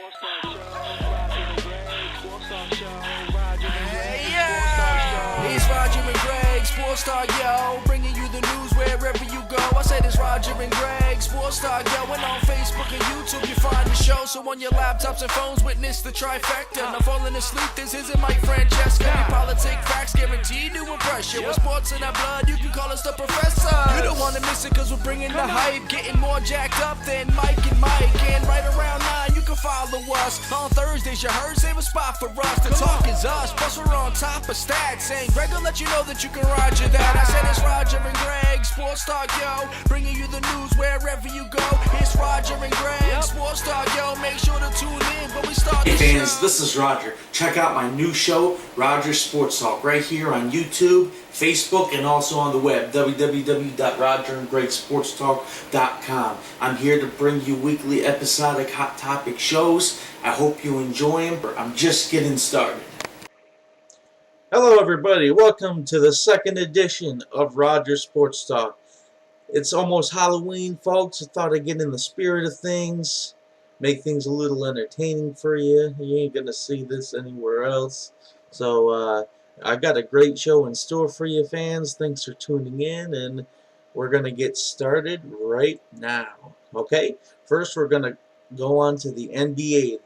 It's Roger and Greg, Sports Talk, yo, bringing you the news wherever you go. I said it's Roger and Greg, Sports Talk, yo, and on Facebook and YouTube you find the show. So on your laptops and phones, witness the trifecta. Now falling asleep, this isn't Mike Francesca. Any politic facts guaranteed to impress you. With sports in our blood, you can call us the professor. You don't want to miss it cause we're bringing the hype, getting more jacked up than Mike. And right around 9, you can follow us. On Thursdays, you heard, save a spot for us. The talk is us, plus we're on top of stats. And Greg will let you know that you can Roger that. I said it's Roger and Greg, Sports Talk, yo, bringing you the news wherever you go. It's Roger and Greg, Sports Talk, yo, make sure to tune in when we start the Hey fans, show. this is Roger. Check out my new show, Roger Sports Talk, right here on YouTube, Facebook, and also on the web, www.rogerandgregsportstalk.com. I'm here to bring you weekly episodic hot topic shows. I hope you enjoy them, but I'm just getting started. Hello everybody, welcome to the second edition of Roger Sports Talk. It's almost Halloween, folks. I thought I'd get in the spirit of things, make things a little entertaining for you. You ain't gonna see this anywhere else. So I got a great show in store for you fans. Thanks for tuning in, and we're gonna get started right now. Okay, first we're gonna go on to the NBA.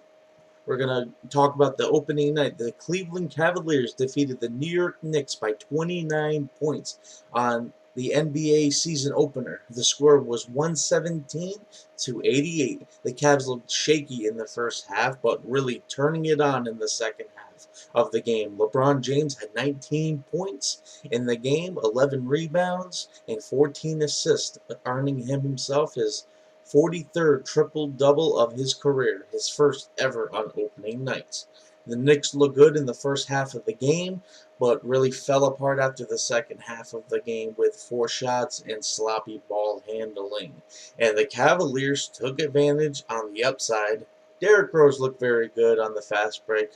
We're going to talk about the opening night. The Cleveland Cavaliers defeated the New York Knicks by 29 points on the NBA season opener. The score was 117-88. The Cavs looked shaky in the first half, but really turning it on in the second half of the game. LeBron James had 19 points in the game, 11 rebounds, and 14 assists, earning himself his 43rd triple-double of his career, his first ever on opening night. The Knicks looked good in the first half of the game, but really fell apart after the second half of the game with 4 shots and sloppy ball handling. And the Cavaliers took advantage on the upside. Derrick Rose looked very good on the fast break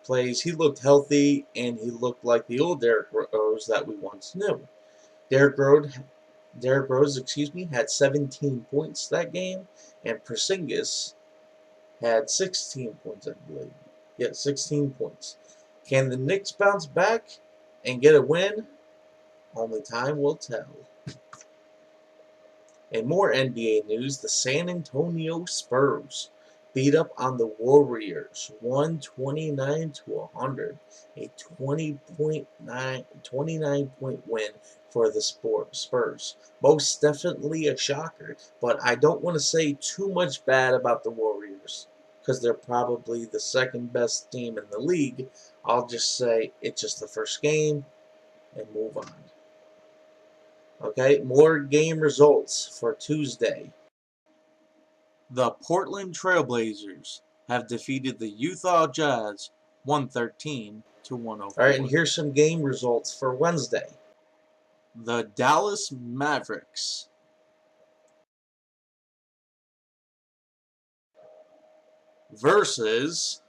plays. He looked healthy, and he looked like the old Derrick Rose that we once knew. Derrick Rose, had 17 points that game, and Porzingis had 16 points, I believe. Yeah, 16 points. Can the Knicks bounce back and get a win? Only time will tell. In more NBA news, the San Antonio Spurs beat up on the Warriors, 129-100, a 29-point win for the Spurs. Most definitely a shocker, but I don't want to say too much bad about the Warriors because they're probably the second best team in the league. I'll just say it's just the first game and move on. Okay, more game results for Tuesday. The Portland Trailblazers have defeated the Utah Jazz 113-104. Alright, and here's some game results for Wednesday. The Dallas Mavericks versus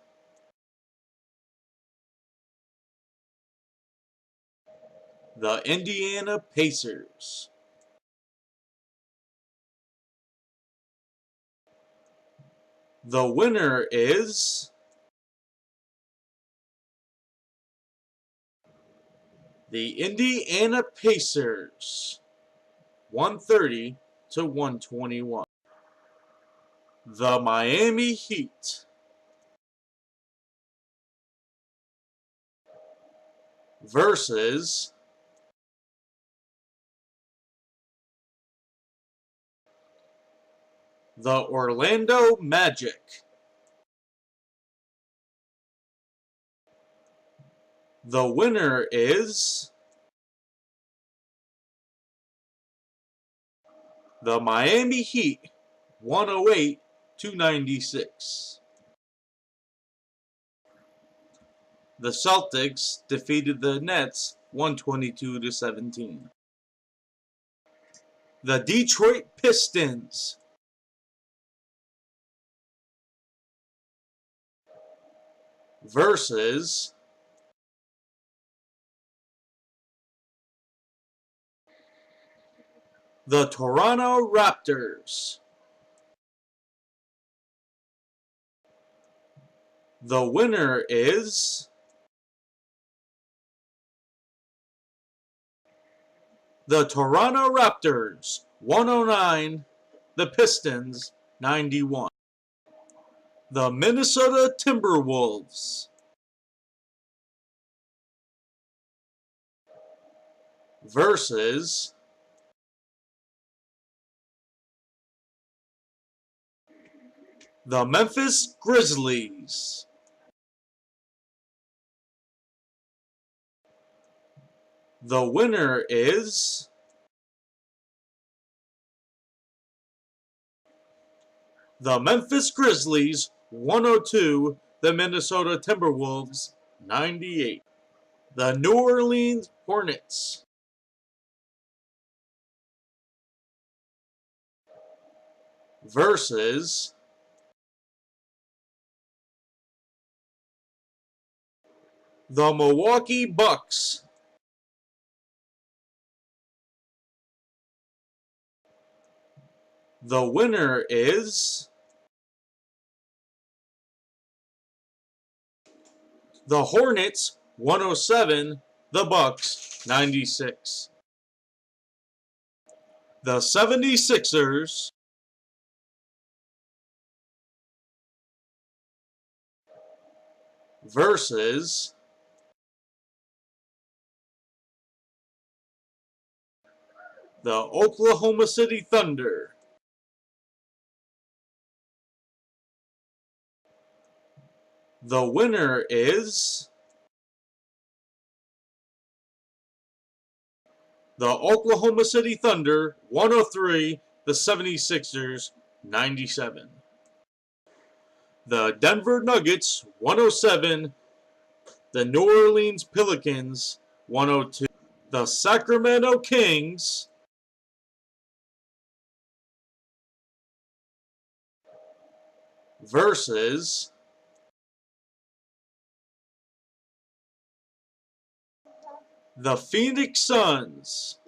the Indiana Pacers. The winner is the Indiana Pacers, 130-121. The Miami Heat versus the Orlando Magic. The winner is the Miami Heat, 108-96. The Celtics defeated the Nets 122-17. The Detroit Pistons versus the Toronto Raptors. The winner is the Toronto Raptors, 109. The Pistons, 91. The Minnesota Timberwolves versus the Memphis Grizzlies. The winner is the Memphis Grizzlies, 102. The Minnesota Timberwolves, 98. The New Orleans Hornets versus the Milwaukee Bucks. The winner is the Hornets, 107. The Bucks, 96. The 76ers versus the Oklahoma City Thunder. The winner is the Oklahoma City Thunder, 103. The 76ers, 97. The Denver Nuggets, 107. The New Orleans Pelicans, 102. The Sacramento Kings versus the Phoenix Suns.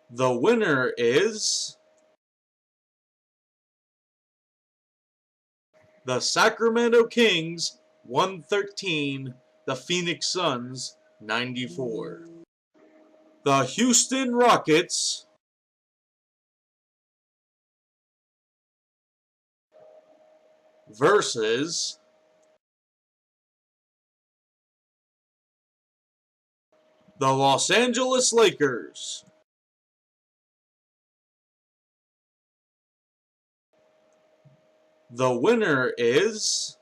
The winner is the Sacramento Kings, 113. The Phoenix Suns, 94. The Houston Rockets versus the Los Angeles Lakers. The winner is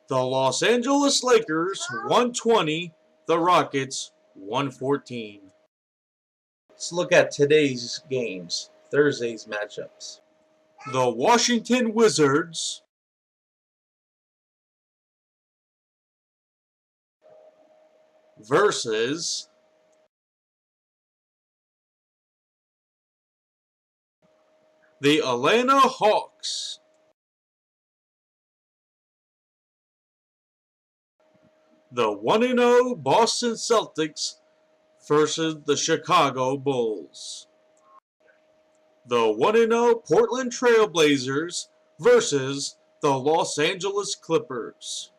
the Los Angeles Lakers, 120. The Rockets, 114. Let's look at today's games, Thursday's matchups. The Washington Wizards versus the Atlanta Hawks. The 1-0 Boston Celtics versus the Chicago Bulls. The 1-0 Portland Trail Blazers versus the Los Angeles Clippers.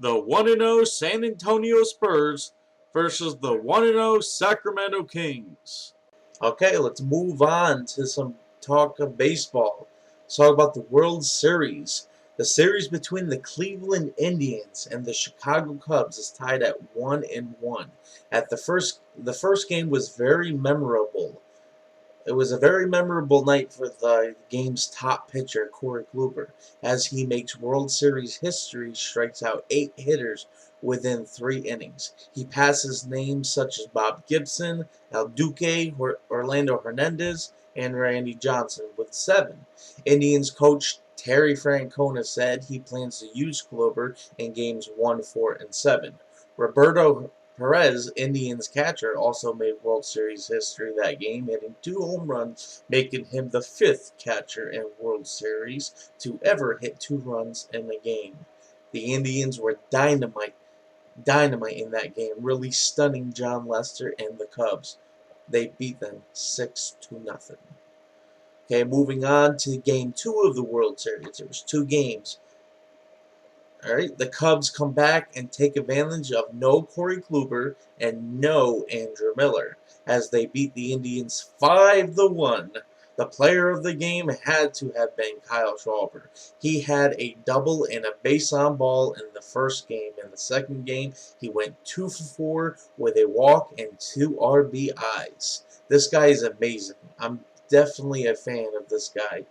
The 1-0 San Antonio Spurs versus the 1-0 Sacramento Kings. Okay, let's move on to some talk of baseball. Let's talk about the World Series. The series between the Cleveland Indians and the Chicago Cubs is tied at 1-1. The first game was very memorable. It was a very memorable night for the game's top pitcher, Corey Kluber, as he makes World Series history, strikes out 8 hitters within 3 innings. He passes names such as Bob Gibson, El Duque, Orlando Hernandez, and Randy Johnson with 7. Indians coach Terry Francona said he plans to use Kluber in games 1, 4, and 7. Roberto Perez, Indians catcher, also made World Series history that game, hitting 2 home runs, making him the 5th catcher in World Series to ever hit 2 runs in a game. The Indians were dynamite in that game, really stunning John Lester and the Cubs. They beat them 6-0. Okay, moving on to Game 2 of the World Series. There was 2 games. All right, the Cubs come back and take advantage of no Corey Kluber and no Andrew Miller as they beat the Indians 5-1. The player of the game had to have been Kyle Schwarber. He had a double and a base on ball in the first game. In the second game, he went 2 for 4 with a walk and 2 RBIs. This guy is amazing. I'm definitely a fan of this guy.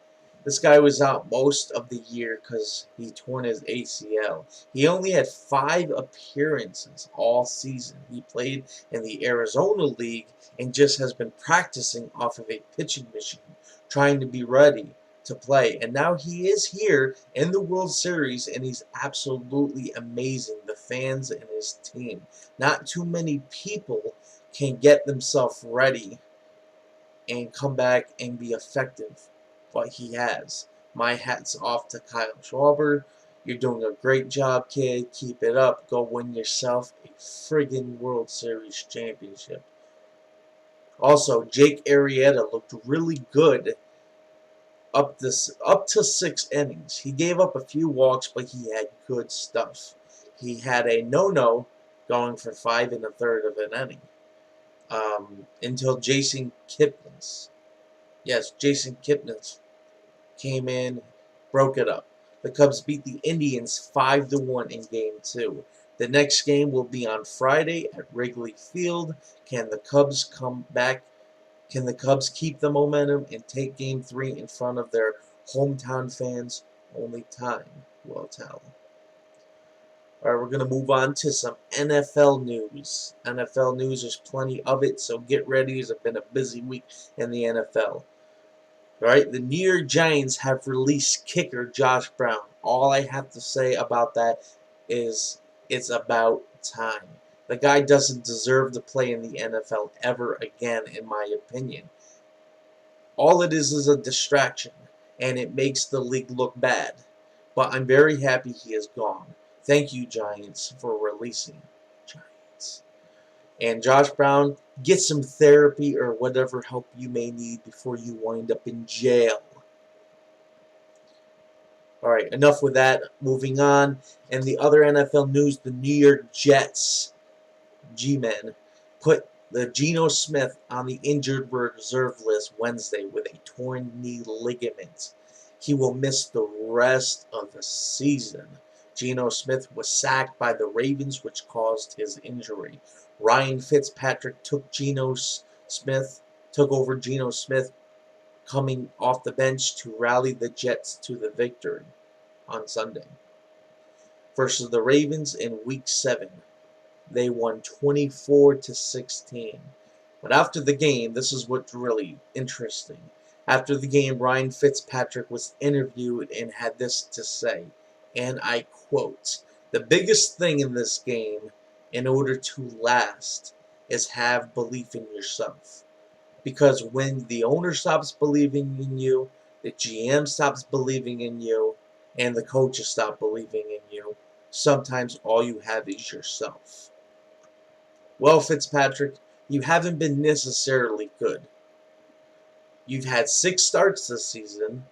This guy was out most of the year because he torn his ACL. He only had 5 appearances all season. He played in the Arizona League and just has been practicing off of a pitching machine, trying to be ready to play. And now he is here in the World Series, and he's absolutely amazing. The fans and his team. Not too many people can get themselves ready and come back and be effective. But he has. My hat's off to Kyle Schwarber. You're doing a great job, kid. Keep it up. Go win yourself a friggin' World Series championship. Also, Jake Arrieta looked really good up to 6 innings. He gave up a few walks, but he had good stuff. He had a no-no going for 5 1/3 of an inning. Until Jason Kipnis. Yes, Jason Kipnis came in, broke it up. The Cubs beat the Indians 5-1 in Game 2. The next game will be on Friday at Wrigley Field. Can the Cubs come back? Can the Cubs keep the momentum and take Game 3 in front of their hometown fans? Only time will tell. All right, we're going to move on to some NFL news. NFL news, there's plenty of it, so get ready. It's been a busy week in the NFL. All right, the New York Giants have released kicker Josh Brown. All I have to say about that is it's about time. The guy doesn't deserve to play in the NFL ever again, in my opinion. All it is a distraction, and it makes the league look bad. But I'm very happy he is gone. Thank you, Giants, for releasing Giants. And Josh Brown, get some therapy or whatever help you may need before you wind up in jail. Alright, enough with that. Moving on. And the other NFL news, the New York Jets, G-Men, put the Geno Smith on the injured reserve list Wednesday with a torn knee ligament. He will miss the rest of the season. Geno Smith was sacked by the Ravens, which caused his injury. Ryan Fitzpatrick took over Geno Smith coming off the bench to rally the Jets to the victory on Sunday. Versus the Ravens in Week 7. They won 24-16. But after the game, this is what's really interesting. After the game, Ryan Fitzpatrick was interviewed and had this to say, and I quote, "The biggest thing in this game, in order to last, is have belief in yourself. Because when the owner stops believing in you, the GM stops believing in you, and the coaches stop believing in you, sometimes all you have is yourself." Well, Fitzpatrick, you haven't been necessarily good. You've had 6 starts this season,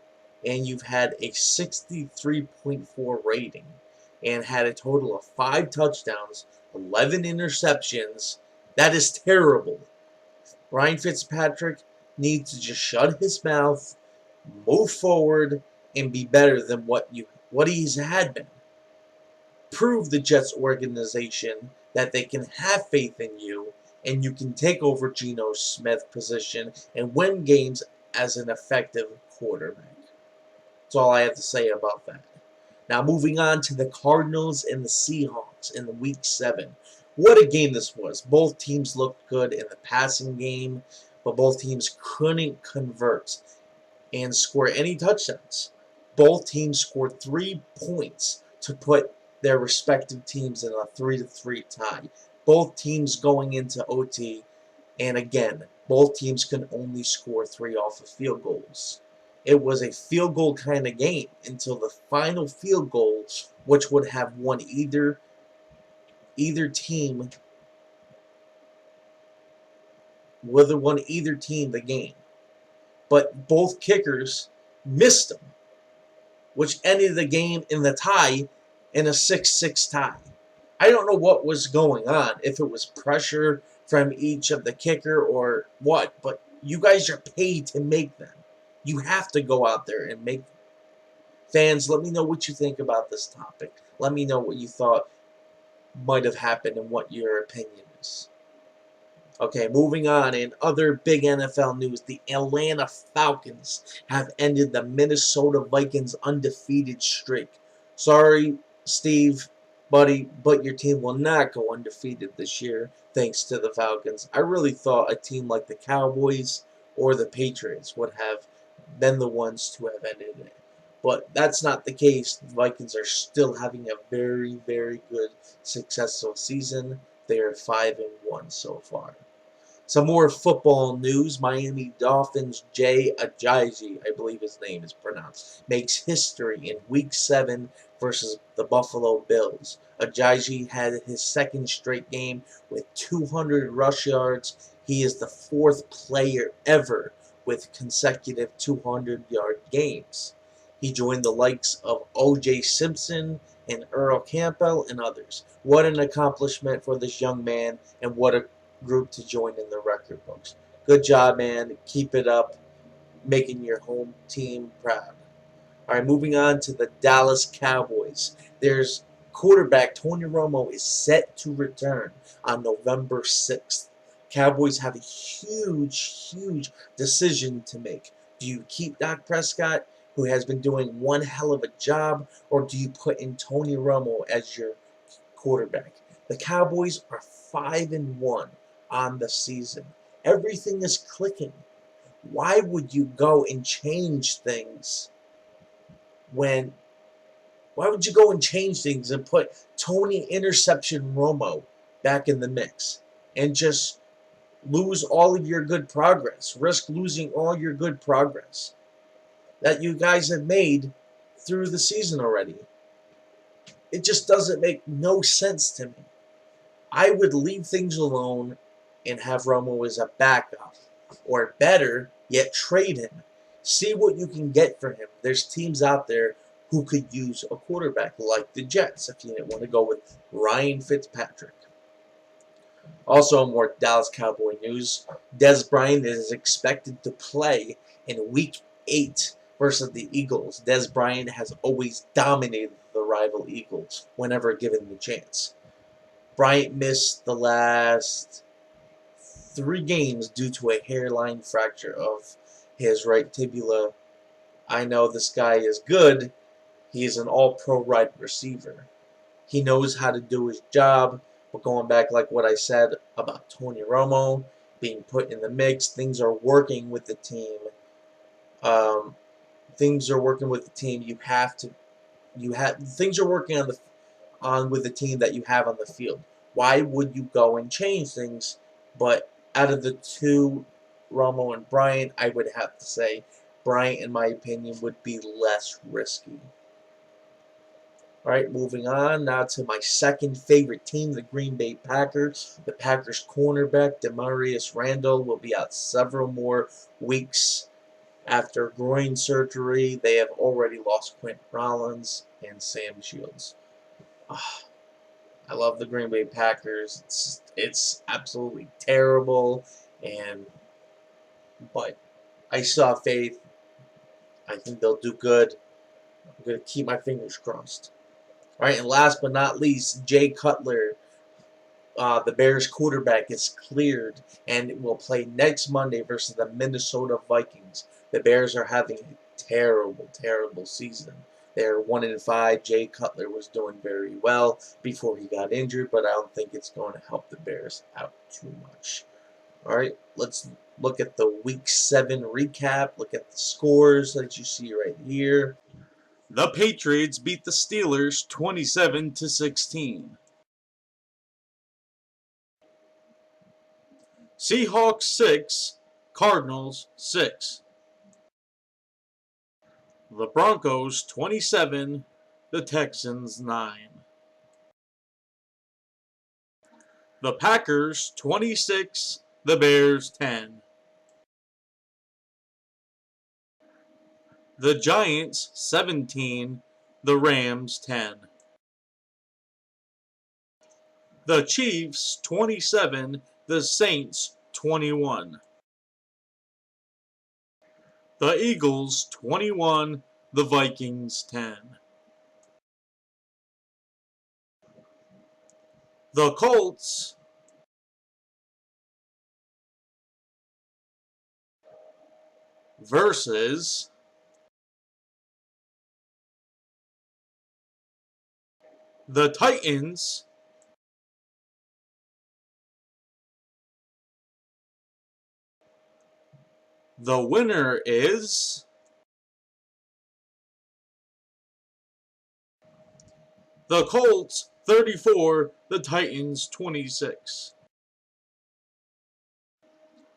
and you've had a 63.4 rating, and had a total of 5 touchdowns, 11 interceptions. That is terrible. Ryan Fitzpatrick needs to just shut his mouth, move forward, and be better than what he's had been. Prove the Jets organization that they can have faith in you, and you can take over Geno Smith's position and win games as an effective quarterback. That's all I have to say about that. Now moving on to the Cardinals and the Seahawks in the Week 7. What a game this was. Both teams looked good in the passing game, but both teams couldn't convert and score any touchdowns. Both teams scored 3 points to put their respective teams in a 3-3 tie. Both teams going into OT, and again, both teams can only score 3 off of field goals. It was a field goal kind of game until the final field goal, which would have won either team whether won either team the game. But both kickers missed them, which ended the game in the tie, in a 6-6 tie. I don't know what was going on, if it was pressure from each of the kicker or what, but you guys are paid to make them. You have to go out there and make them. Fans, let me know what you think about this topic. Let me know what you thought might have happened and what your opinion is. Okay, moving on. In other big NFL news, the Atlanta Falcons have ended the Minnesota Vikings' undefeated streak. Sorry, Steve, buddy, but your team will not go undefeated this year, thanks to the Falcons. I really thought a team like the Cowboys or the Patriots would have been the ones to have ended it. But that's not the case. The Vikings are still having a very, very good, successful season. They are 5-1 so far. Some more football news. Miami Dolphins' Jay Ajayi, I believe his name is pronounced, makes history in Week 7 versus the Buffalo Bills. Ajayi had his second straight game with 200 rush yards. He is the fourth player ever with consecutive 200-yard games. He joined the likes of O.J. Simpson and Earl Campbell and others. What an accomplishment for this young man, and what a group to join in the record books. Good job, man. Keep it up, making your home team proud. All right, moving on to the Dallas Cowboys. There's quarterback Tony Romo is set to return on November 6th. Cowboys have a huge decision to make. Do you keep Dak Prescott, who has been doing one hell of a job, or do you put in Tony Romo as your quarterback? The Cowboys are 5-1 on the season. Everything is clicking. Why would you go and change things when... Why would you go and change things and put Tony Interception Romo back in the mix and just lose all of your good progress? Risk losing all your good progress that you guys have made through the season already. It just doesn't make no sense to me. I would leave things alone and have Romo as a backup. Or better, yet trade him. See what you can get for him. There's teams out there who could use a quarterback, like the Jets, if you didn't want to go with Ryan Fitzpatrick. Also, more Dallas Cowboy news. Dez Bryant is expected to play in Week 8 versus the Eagles. Dez Bryant has always dominated the rival Eagles whenever given the chance. Bryant missed the last 3 games due to a hairline fracture of his right tibia. I know this guy is good. He is an all-pro wide receiver. He knows how to do his job. But going back like what I said about Tony Romo being put in the mix, things are working with the team. Things are working with the team. Things are working with the team that you have on the field. Why would you go and change things? But out of the two, Romo and Bryant, I would have to say Bryant, in my opinion, would be less risky. Alright, moving on now to my second favorite team, the Green Bay Packers. The Packers cornerback, Demarius Randall, will be out several more weeks after groin surgery. They have already lost Quint Rollins and Sam Shields. I love the Green Bay Packers. It's absolutely terrible, but I still have faith. I think they'll do good. I'm going to keep my fingers crossed. Alright, and last but not least, Jay Cutler, the Bears quarterback, is cleared and will play next Monday versus the Minnesota Vikings. The Bears are having a terrible season. They're 1-5. Jay Cutler was doing very well before he got injured, but I don't think it's going to help the Bears out too much. Alright, let's look at the Week 7 recap. Look at the scores that you see right here. The Patriots beat the Steelers 27-16. Seahawks 6, Cardinals 6. The Broncos 27, the Texans 9. The Packers 26, the Bears 10. The Giants 17, the Rams 10. The Chiefs 27, the Saints 21. The Eagles 21, the Vikings 10. The Colts versus the Titans. The winner is the Colts 34, the Titans 26.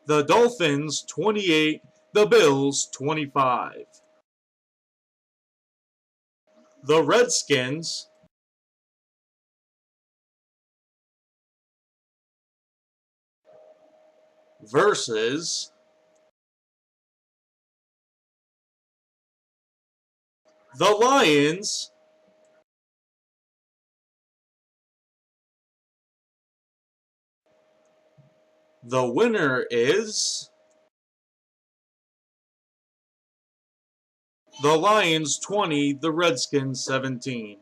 The Dolphins 28, the Bills 25. The Redskins versus the Lions. The winner is the Lions 20, the Redskins 17.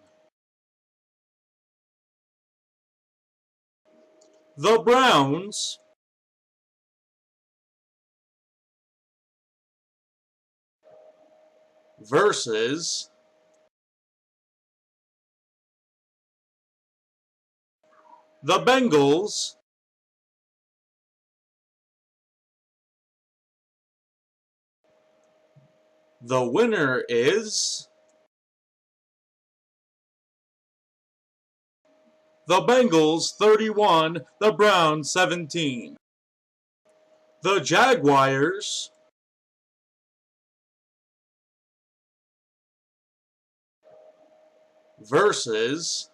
The Browns versus the Bengals. The winner is the Bengals 31, the Browns 17. The Jaguars versus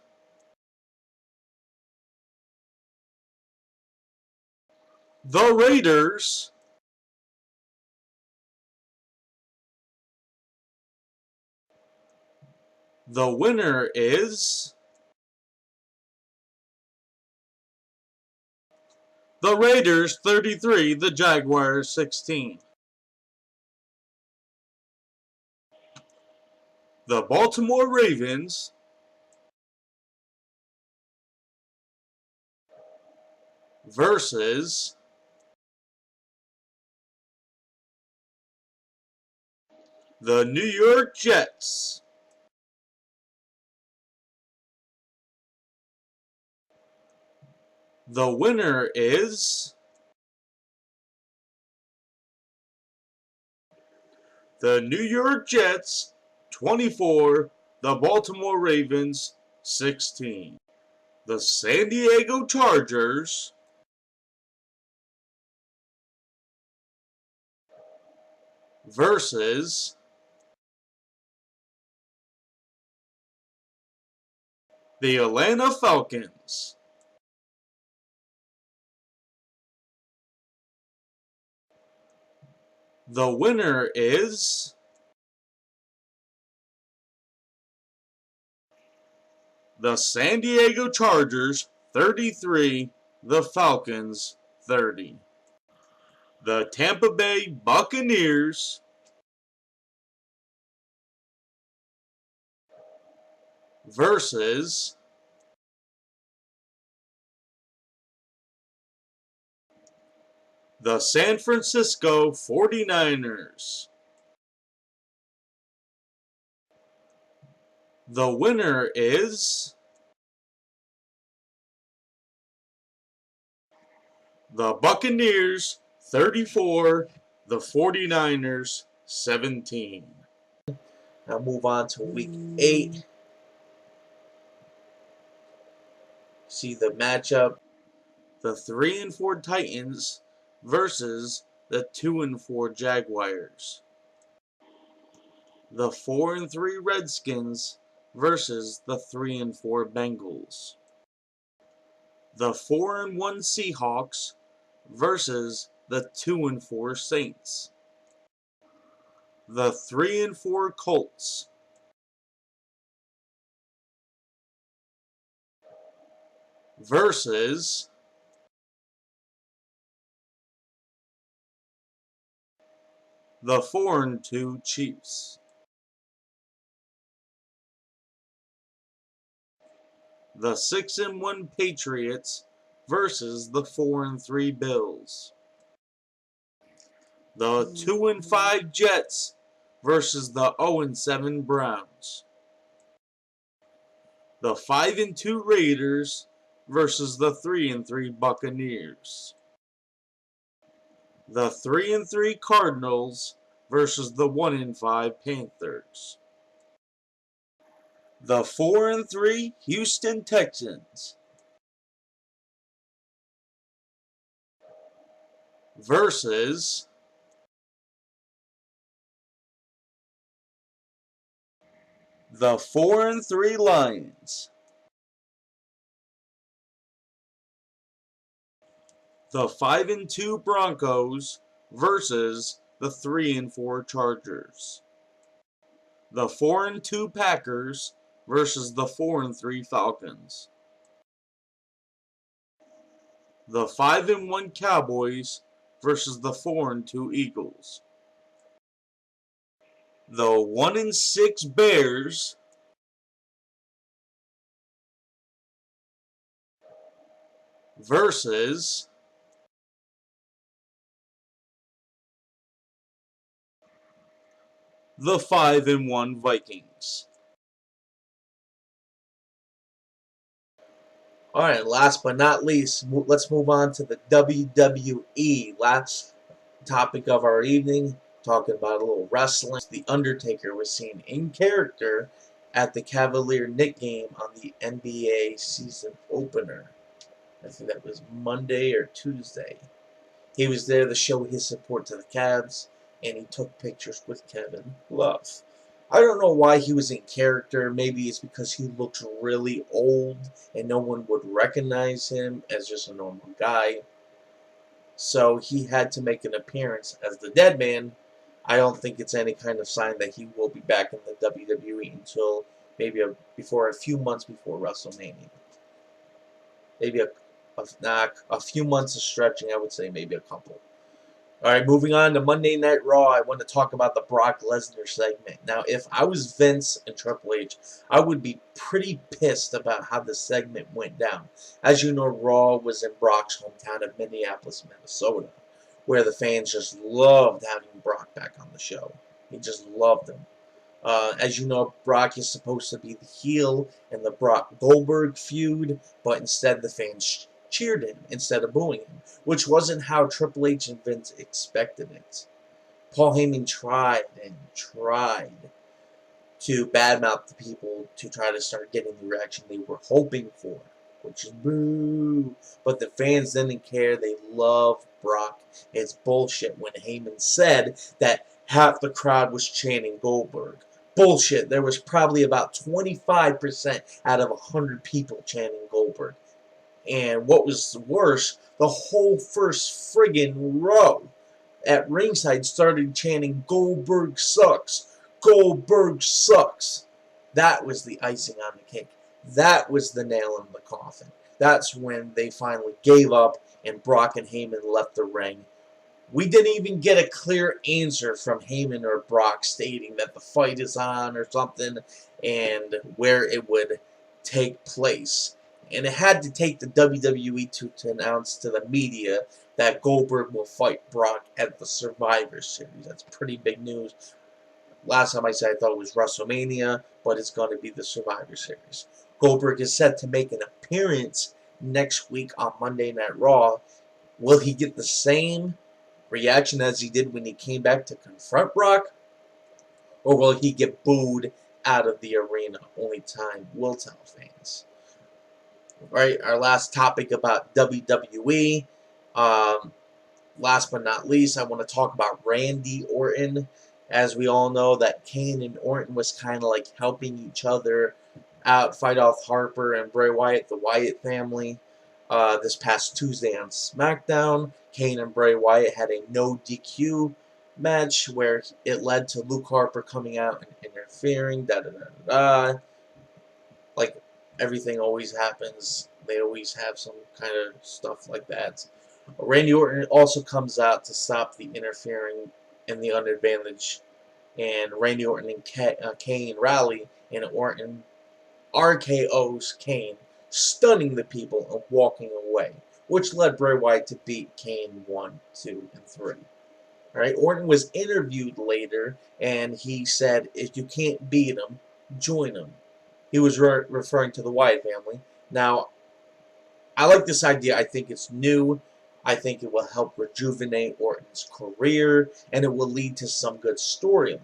the Raiders. The winner is the Raiders 33, the Jaguars 16. The Baltimore Ravens versus the New York Jets. The winner is the New York Jets 24, the Baltimore Ravens 16. The San Diego Chargers versus the Atlanta Falcons. The winner is the San Diego Chargers 33, the Falcons 30. The Tampa Bay Buccaneers versus the San Francisco 49ers. The winner is the Buccaneers 34, the 49ers 17. Now move on to week 8. See the matchup. The 3-4 Titans versus the 2-4 Jaguars. The 4-3 Redskins versus the 3-4 Bengals. The 4-1 Seahawks versus the 2-4 Saints. The 3-4 Colts versus the 4-2 Chiefs. The 6-1 Patriots versus the 4-3 Bills. The 2-5 Jets versus the 0-7 Browns. The 5-2 Raiders versus the 3-3 Buccaneers. The 3-3 Cardinals versus the 1-5 Panthers. The 4-3 Houston Texans versus the 4-3 Lions. The 5-2 Broncos versus the 3-4 Chargers. The 4-2 Packers versus the 4-3 Falcons. The 5-1 Cowboys versus the 4-2 Eagles. The 1-6 Bears versus the 5-1 Vikings. All right, last but not least, let's move on to the WWE. Last topic of our evening, talking about a little wrestling. The Undertaker was seen in character at the Cavalier Knick game on the NBA season opener. I think that was Monday or Tuesday. He was there to show his support to the Cavs, and he took pictures with Kevin Love. I don't know why he was in character. Maybe it's because he looks really old and no one would recognize him as just a normal guy. So he had to make an appearance as the Dead Man. I don't think it's any kind of sign that he will be back in the WWE until maybe a few months before WrestleMania. Maybe a few months of stretching, I would say maybe a couple. Alright, moving on to Monday Night Raw, I want to talk about the Brock Lesnar segment. Now, if I was Vince and Triple H, I would be pretty pissed about how the segment went down. As you know, Raw was in Brock's hometown of Minneapolis, Minnesota, where the fans just loved having Brock back on the show. He just loved him. As you know, Brock is supposed to be the heel in the Brock Goldberg feud, but instead the fans cheered him instead of booing him, which wasn't how Triple H and Vince expected it. Paul Heyman tried and tried to badmouth the people to try to start getting the reaction they were hoping for, which is boo. But the fans didn't care. They love Brock. It's bullshit when Heyman said that half the crowd was chanting Goldberg. Bullshit. There was probably about 25% out of 100 people chanting Goldberg. And what was worse, the whole first friggin' row at ringside started chanting, Goldberg sucks, Goldberg sucks. That was the icing on the cake. That was the nail in the coffin. That's when they finally gave up and Brock and Heyman left the ring. We didn't even get a clear answer from Heyman or Brock stating that the fight is on or something and where it would take place. And it had to take the WWE to announce to the media that Goldberg will fight Brock at the Survivor Series. That's pretty big news. Last time I said I thought it was WrestleMania, but it's going to be the Survivor Series. Goldberg is set to make an appearance next week on Monday Night Raw. Will he get the same reaction as he did when he came back to confront Brock? Or will he get booed out of the arena? Only time will tell, fans. Right, our last topic about WWE. Last but not least, I want to talk about Randy Orton. As we all know, that Kane and Orton was kind of like helping each other out, fight off Harper and Bray Wyatt, the Wyatt family. this past Tuesday on SmackDown. Kane and Bray Wyatt had a no DQ match where it led to Luke Harper coming out and interfering. Like everything always happens, they always have some kind of stuff like that. Randy Orton also comes out to stop the interfering and the unadvantage, and Randy Orton and Kane rally, and Orton RKO's Kane, stunning the people and walking away, which led Bray Wyatt to beat Kane 1, 2, and 3. Alright, Orton was interviewed later, and he said, if you can't beat him, join him. He was referring to the Wyatt family. Now, I like this idea. I think it's new. I think it will help rejuvenate Orton's career, and it will lead to some good storyline.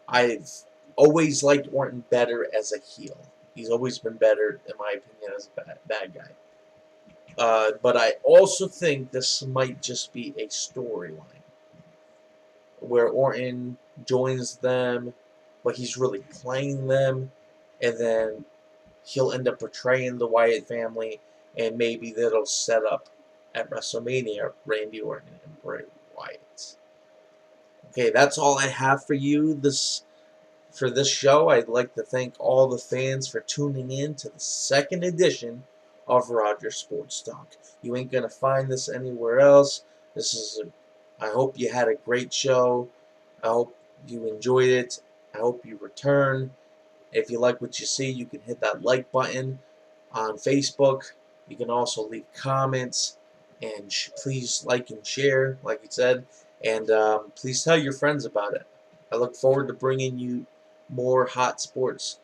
I've always liked Orton better as a heel. He's always been better, in my opinion, as a bad guy. But I also think this might just be a storyline where Orton joins them, but he's really playing them, and then he'll end up portraying the Wyatt family, and maybe that'll set up at WrestleMania Randy Orton and Bray Wyatt. Okay, that's all I have for you for this show. I'd like to thank all the fans for tuning in to the second edition of Roger Sports Talk. You ain't gonna find this anywhere else. I hope you had a great show. I hope you enjoyed it. I hope you return. If you like what you see, you can hit that like button on Facebook. You can also leave comments, and please like and share, like you said, and please tell your friends about it. I look forward to bringing you more hot sports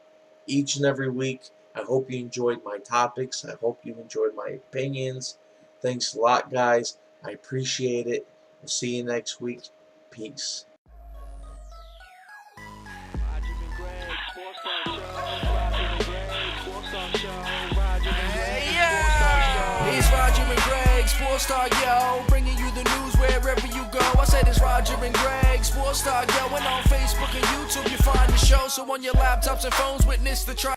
each and every week. I hope you enjoyed my topics. I hope you enjoyed my opinions. Thanks a lot, guys. I appreciate it. We'll see you next week. Peace. It's Roger and Greg, Sports Talk, yo, bringing you the news wherever you go. I said it's Roger and Greg, Sports Talk, yo, and on Facebook and YouTube you find the show. So on your laptops and phones, witness the